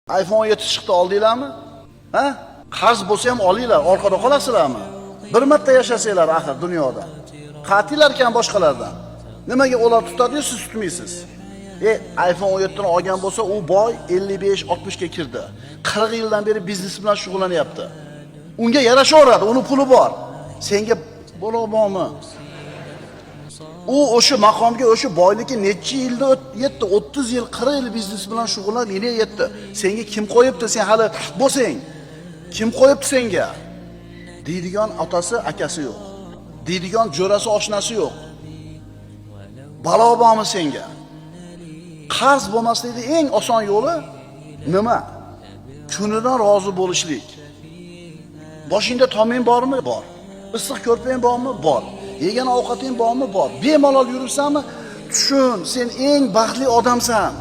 iPhone 17 chiqdi, oldinglarmi? Ha? Qarz bo'lsa ham olinglar, orqada qolasizlarmi? Bir marta yashasanglar axir dunyoda. Qatilar ekan boshqalardan. Nimaga ular tutadi-yu, siz tutmaysiz? iPhone 17 ni olgan bo'lsa, u boy 55-60 ga kirdi. 40 yildan beri biznes bilan shug'ullanyapti. Unga yarashaveradi, uni puli bor. Senga bo'lmoqmi? U o'sha maqomga, o'sha boyligi necha yilda yetdi? 30 yil, 40 yil biznes bilan shug'ullanib, yana yetdi. Senga kim qo'yibdi? Sen hali bo'lsang, kim qo'yibdi senga? Deydigan otasi, akasi yo'q. Deydigan jo'rasi, oshnasi yo'q. Balo bormi senga? Qarz bo'lmaslikning eng oson yo'li nima? Kunidan rozi bo'lishlik. Boshingda toming bormi? Bor. Issiq ko'rpang bormi? Bor. Yegan ovqating bormi? Bor. Bemalol yuribsanmi? Tushun, sen eng baxtli odamsan.